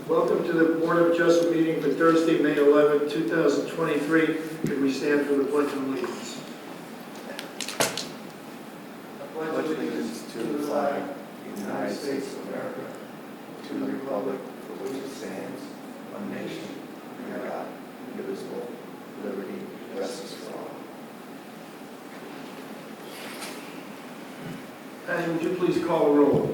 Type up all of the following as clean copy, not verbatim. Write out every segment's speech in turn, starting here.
Welcome to the Board of Adjustment meeting for Thursday, May 11, 2023. Could we stand for the Pledge of Allegiance? I pledge allegiance to the flag of the United States of America, to the republic for which it stands, one nation, under God, indivisible, with liberty and justice for all. Patty, would you please call the roll?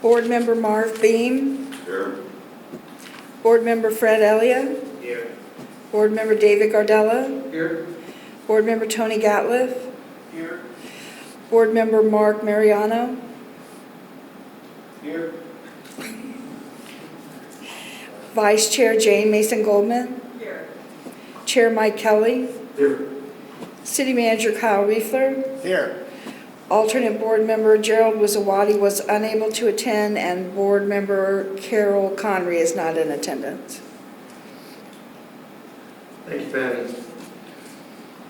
Board Member Marv Beam. Here. Board Member Fred Elliott. Here. Board Member David Gardella. Here. Board Member Tony Gatliff. Here. Board Member Mark Mariano. Here. Vice Chair Jane Mason Goldman. Here. Chair Mike Kelly. Here. City Manager Kyle Riefler. Here. Alternate Board Member Gerald Wizawati was unable to attend, and Board Member Carol Conry is not in attendance. Thank you, Patty.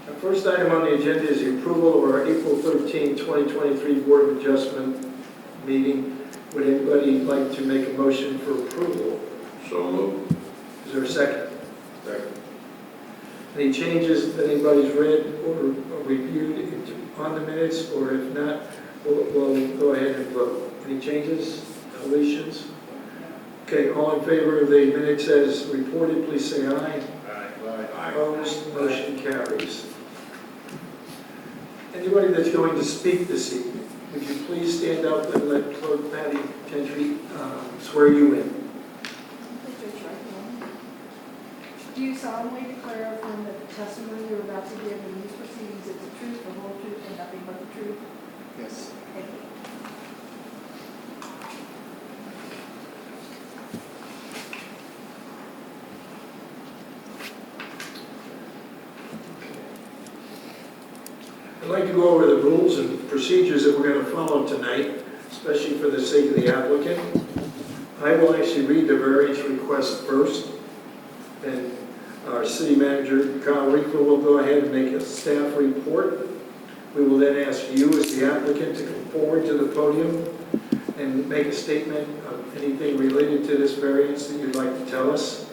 Our first item on the agenda is the approval of our April 13, 2023 Board of Adjustment meeting. Would anybody like to make a motion for approval? So moved. Is there a second? Second. Any changes that anybody's read or reviewed on the minutes, or if not, we'll go ahead and vote. Any changes, deletions? Okay, all in favor of the minutes as reported, please say aye. Aye. Opposed, motion carries. Anybody that's going to speak this evening, would you please stand up and let Clerk Patty Gentry swear you in? Do you solemnly declare or affirm that the testimony you're about to give in these proceedings is the truth, the whole truth, and nothing but the truth? Yes. Thank you. I'd like to go over the rules and procedures that we're going to follow tonight, especially for the sake of the applicant. I will actually read the variance request first, and our city manager, Kyle Riefler, will go ahead and make a staff report. We will then ask you as the applicant to come forward to the podium and make a statement of anything related to this variance that you'd like to tell us.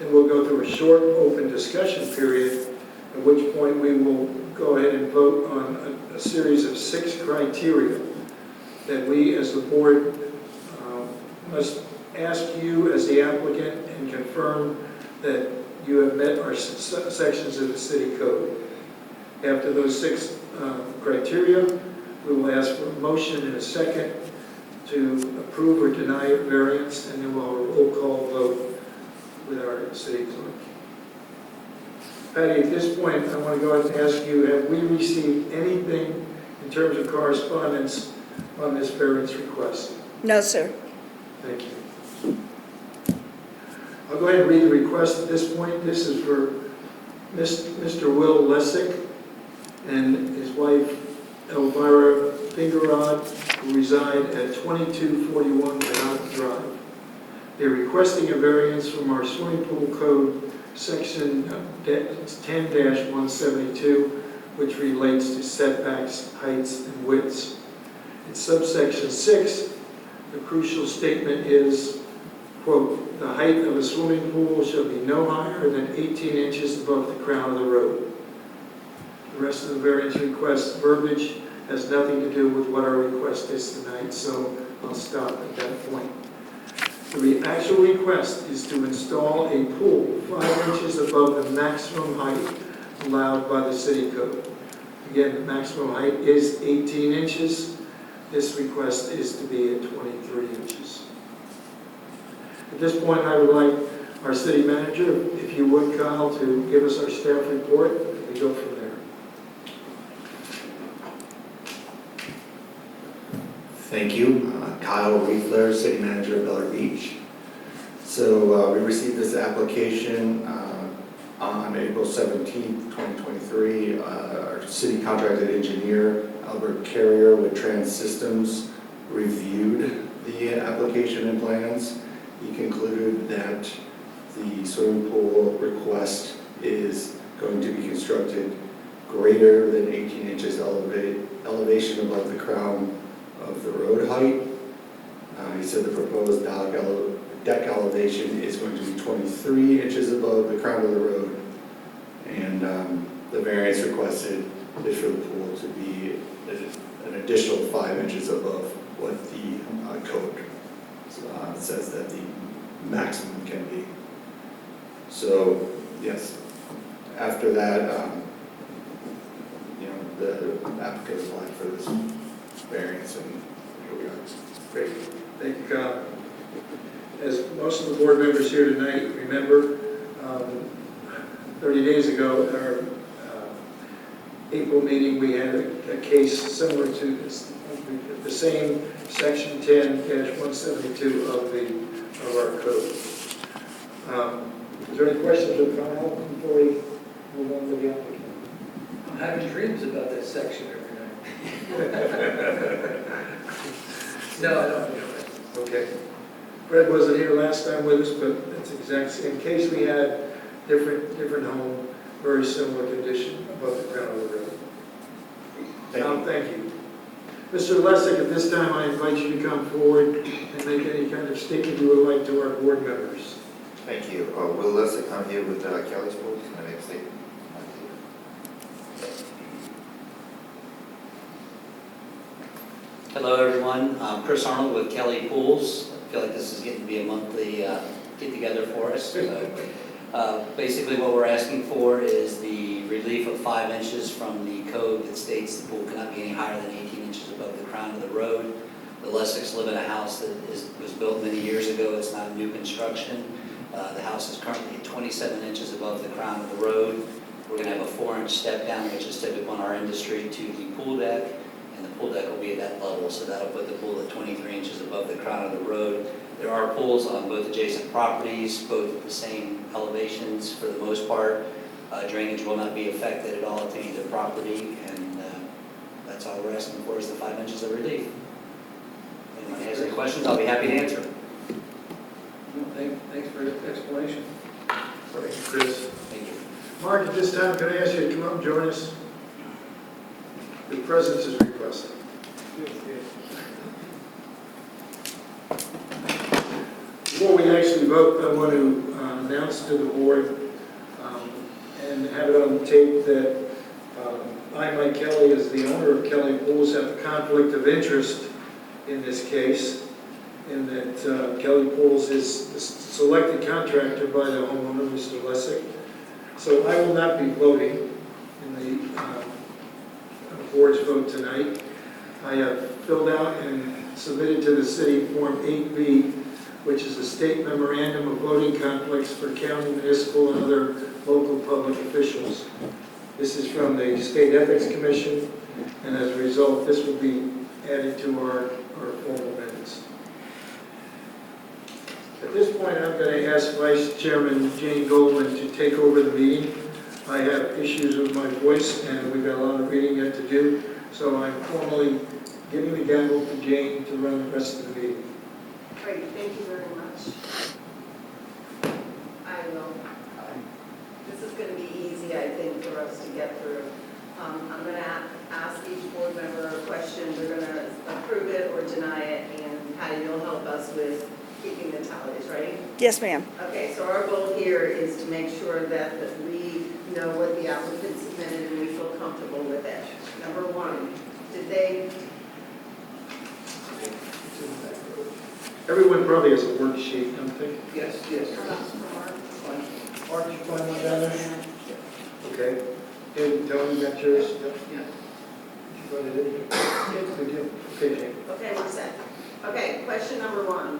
And we'll go through a short open discussion period, at which point we will go ahead and vote on a series of 6 criteria that we as the board must ask you as the applicant and confirm that you have met our sections of the city code. After those 6 criteria, we will ask for a motion and a second to approve or deny a variance, and then we'll have a roll call vote with our city clerk. Patty, at this point, I want to go ahead and ask you, have we received anything in terms of correspondence on this variance request? No, sir. Thank you. I'll go ahead and read the request at this point. This is for Mr. Will Lessick and his wife Elvira Fingerrod, who reside at 2241 Manhattan Drive. They're requesting a variance from our swimming pool code, section 10-172, which relates to setbacks, heights, and widths. In subsection 6, the crucial statement is, quote, "The height of a swimming pool shall be no higher than 18 inches above the crown of the road." The rest of the variance request verbiage has nothing to do with what our request is tonight, so I'll stop at that point. The actual request is to install a pool 5 inches above the maximum height allowed by the city code. Again, the maximum height is 18 inches. This request is to be at 23 inches. At this point, I would like our city manager, if you would, Kyle, to give us our staff report, and we go from there. Thank you. Kyle Riefler, City Manager of Bel Air Beach. So we received this application on April 17th, 2023. Our city contracted engineer, Albert Carrier with Trans Systems, reviewed the application and plans. He concluded that the swimming pool request is going to be constructed greater than 18 inches elevation above the crown of the road height. He said the proposed deck elevation is going to be 23 inches above the crown of the road. And the variance requested is for the pool to be an additional 5 inches above what the code says that the maximum can be. So, yes, after that, the applicant applied for this variance, and here we are. Great, thank you, Kyle. As most of the board members here tonight remember, 30 days ago, at our April meeting, we had a case similar to this, the same section 10-172 of our code. Is there any questions of Kyle before we move on to the applicant? I'm having dreams about that section every night. No, I don't think so. Okay. Fred wasn't here last time with us, but it's the exact same case. We had different home, very similar condition above the ground of the road. Thank you. Mr. Lessig, at this time, I invite you to come forward and make any kind of statement you would like to our board members. Thank you. Will Lessick, I'm here with Kelly's Pool. Can I make a statement? Hello, everyone. I'm Chris Arnold with Kelly Pools. I feel like this is getting to be a monthly get-together for us. So, basically, what we're asking for is the relief of 5 inches from the code that states the pool cannot be any higher than 18 inches above the crown of the road. The Lessicks live in a house that was built many years ago. It's not new construction. The house is currently 27 inches above the crown of the road. We're going to have a 4-inch step down, which is typical in our industry, to the pool deck. And the pool deck will be at that level, so that'll put the pool at 23 inches above the crown of the road. There are pools on both adjacent properties, both at the same elevations for the most part. Drainage will not be affected at all to either property, and that's all we're asking for is the 5 inches of relief. If anyone has any questions, I'll be happy to answer. Thanks for your explanation. Thank you, Chris. Thank you. Mark, at this time, can I ask you to come up and join us? The presence is requested. Before we actually vote, I want to announce to the board and have it on tape that I, Mike Kelly, as the owner of Kelly Pools, have a conflict of interest in this case, in that Kelly Pools is the selected contractor by the homeowner, Mr. Lessick. So I will not be voting in the board's vote tonight. I have filled out and submitted to the city Form 8B, which is the state memorandum of voting conflicts for county, municipal, and other local public officials. This is from the State Ethics Commission, and as a result, this will be added to our formal minutes. At this point, I'm going to ask Vice Chairman Jane Goldman to take over the meeting. I have issues with my voice, and we've got a lot of reading yet to do, so I'm formally giving the gavel to Jane to run the rest of the meeting. Great, thank you very much. I will. This is going to be easy, I think, for us to get through. I'm going to ask each board member a question. We're going to approve it or deny it, and Patty, you'll help us with keeping the tallies, right? Yes, ma'am. Okay, so our goal here is to make sure that we know what the applicant submitted and we feel comfortable with it. Number one, did they? Everyone probably has a worksheet, don't they? Yes. Mark, you find one down there? Okay. And Tony, you got yours? Yeah. You find it in here? Good deal. Okay, Jane. Okay, we're set. Okay, question number one.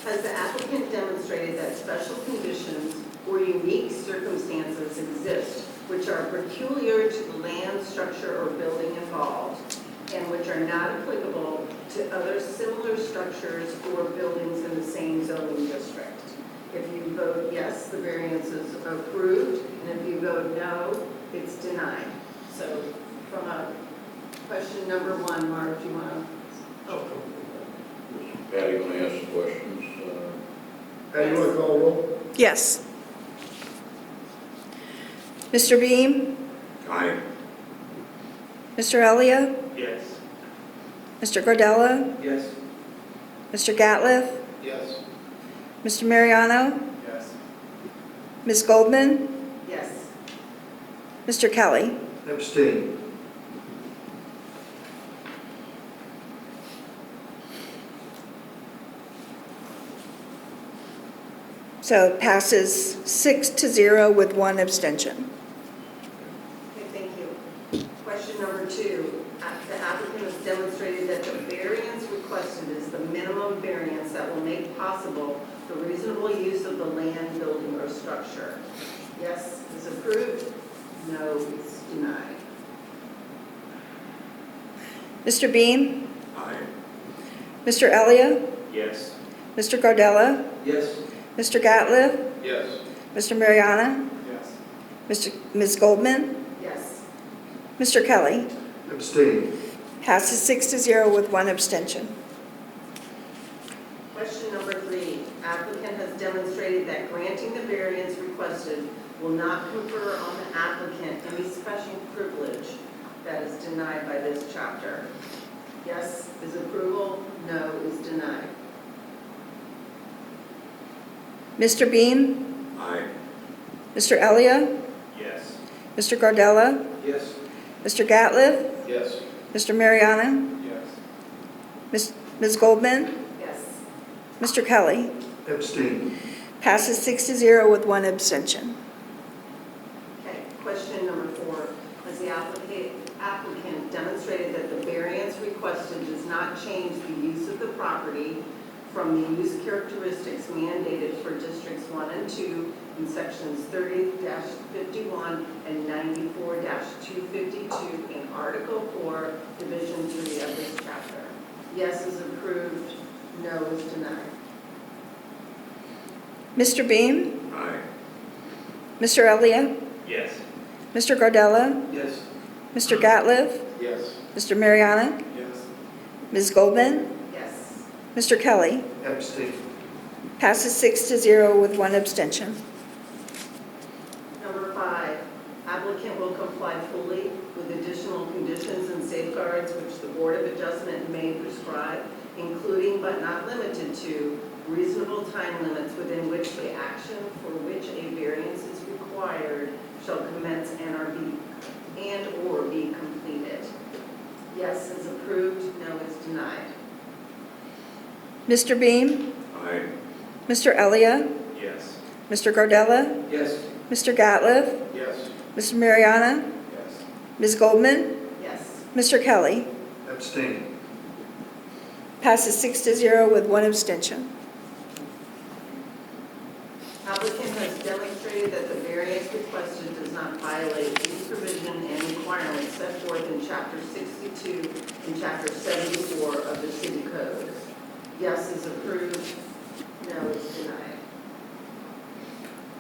Has the applicant demonstrated that special conditions or unique circumstances exist which are peculiar to the land, structure, or building involved, and which are not applicable to other similar structures or buildings in the same zoning district? If you vote yes, the variance is approved, and if you vote no, it's denied. So from a question number one, Mark, do you want to? Oh. Patty, going to ask some questions. Patty, you want to call a roll? Yes. Mr. Beam? Aye. Mr. Elliott? Yes. Mr. Gardella? Yes. Mr. Gatliff? Yes. Mr. Mariano? Yes. Ms. Goldman? Yes. Mr. Kelly? Abstain. So it passes 6-0 with 1 abstention. Okay, thank you. Question number 2. The applicant has demonstrated that the variance requested is the minimum variance that will make possible the reasonable use of the land, building, or structure. Yes is approved, no is denied. Mr. Beam? Aye. Mr. Elia? Yes. Mr. Gardella? Yes. Mr. Gatliff? Yes. Mr. Mariana? Yes. Ms. Goldman? Yes. Mr. Kelly? Abstain. Passes 6-0 with 1 abstention. Question number 3. Applicant has demonstrated that granting the variance requested will not confer on the applicant any special privilege that is denied by this chapter. Yes is approval, no is denied. Mr. Beam? Aye. Mr. Elia? Yes. Mr. Gardella? Yes. Mr. Gatliff? Yes. Mr. Mariana? Yes. Ms. Goldman? Yes. Mr. Kelly? Abstain. Passes 6-0 with 1 abstention. Okay, question number 4. Has the applicant demonstrated that the variance requested does not change the use of the property from the use characteristics mandated for districts 1 and 2 in sections 30-51 and 94-252 in Article 4, Division 3 of this chapter? Yes is approved, no is denied. Mr. Beam? Aye. Mr. Elia? Yes. Mr. Gardella? Yes. Mr. Gatliff? Yes. Mr. Mariana? Yes. Ms. Goldman? Yes. Mr. Kelly? Abstain. Passes 6-0 with 1 abstention. Number 5, applicant will comply fully with additional conditions and safeguards which the Board of Adjustment may prescribe, including but not limited to reasonable time limits within which the action for which a variance is required shall commence and/or be completed. Yes is approved, no is denied. Mr. Beam? Aye. Mr. Elia? Yes. Mr. Gardella? Yes. Mr. Gatliff? Yes. Mr. Mariana? Yes. Ms. Goldman? Yes. Mr. Kelly? Abstain. Passes 6-0 with 1 abstention. Applicant has demonstrated that the variance requested does not violate any provision and requirements set forth in Chapter 62 and Chapter 74 of the City Code. Yes is approved, no is denied.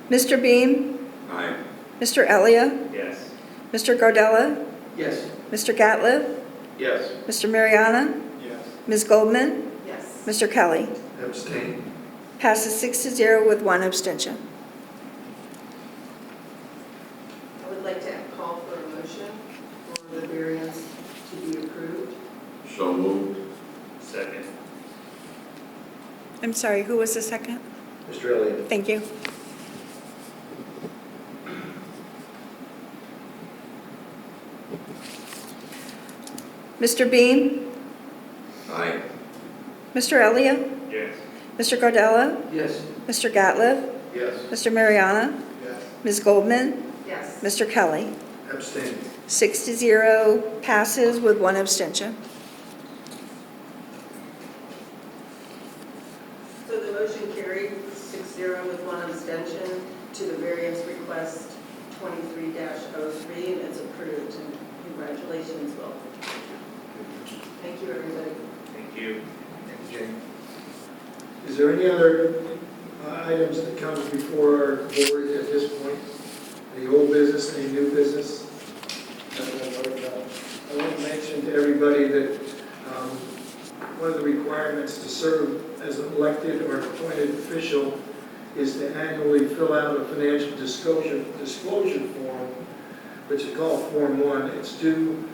Mr. Beam? Aye. Mr. Elia? Yes. Mr. Gardella? Yes. Mr. Gatliff? Yes. Mr. Mariana? Yes. Ms. Goldman? Yes. Mr. Kelly? Abstain. Passes 6-0 with 1 abstention. I would like to call for a motion for the variance to be approved. So moved. Second. I'm sorry, who was the second? Mr. Elliott. Thank you. Mr. Beam? Aye. Mr. Elia? Yes. Mr. Gardella? Yes. Mr. Gatliff? Yes. Mr. Mariana? Yes. Ms. Goldman? Yes. Mr. Kelly? Abstain. 6-0 passes with 1 abstention. So the motion carried 6-0 with 1 abstention to the variance request 23-03, and it's approved. And congratulations, Will. Thank you, everybody. Thank you. Thank you, Jane. Is there any other items that come before our board at this point? Any old business, any new business? I want to mention to everybody that one of the requirements to serve as an elected or appointed official is to annually fill out a financial disclosure form, which is called Form 1. It's due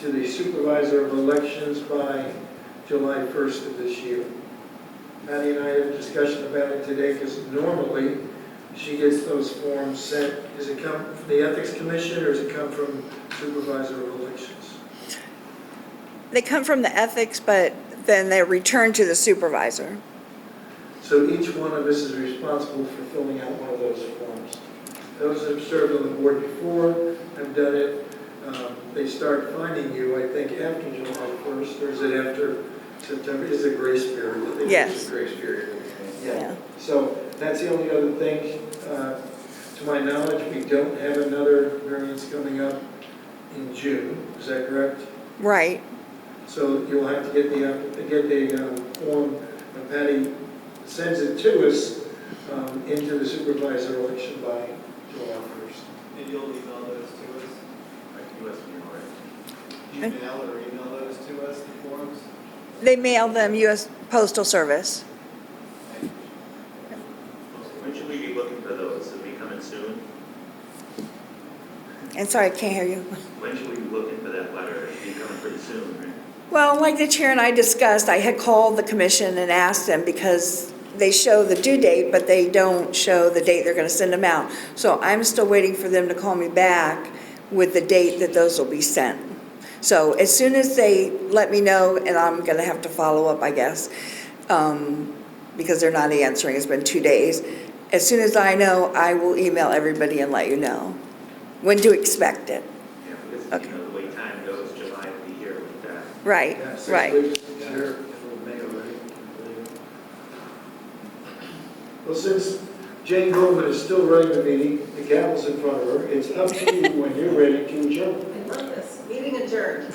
to the supervisor of elections by July 1st of this year. Patty and I had a discussion about it today, because normally she gets those forms sent. Does it come from the Ethics Commission, or does it come from Supervisor of Elections? They come from the ethics, but then they're returned to the supervisor. So each one of us is responsible for filling out one of those forms. Those that have served on the board before have done it. They start finding you, I think, after July 1st, or is it after September? Is it grace period? I think Yes. it's a grace period. Yeah. So that's the only other thing. To my knowledge, we don't have another variance coming up in June. Is that correct? Right. So you'll have to get the form, when Patty sends it to us, into the supervisor election by July 1st. And you'll email those to us? Like USB, right? Email or email those to us, the forms? They mail them U.S. Postal Service. When should we be looking for those? Are we coming soon? And sorry, I can't hear you. When should we be looking for that letter? It'll be coming pretty soon, right? Well, like the chair and I discussed, I had called the commission and asked them because they show the due date, but they don't show the date they're going to send them out. So I'm still waiting for them to call me back with the date that those will be sent. So as soon as they let me know, and I'm going to have to follow up, I guess, because they're not answering, it's been 2 days. As soon as I know, I will email everybody and let you know when to expect it. Yeah, because, Okay. you know, the way time goes, July will be here with that. Right, Yeah, 6 right. weeks, sure. Well, since Jane Goldman is still running the meeting, the gavel's in front of her, it's up to you when you're ready to adjourn. I love this. Meeting adjourned.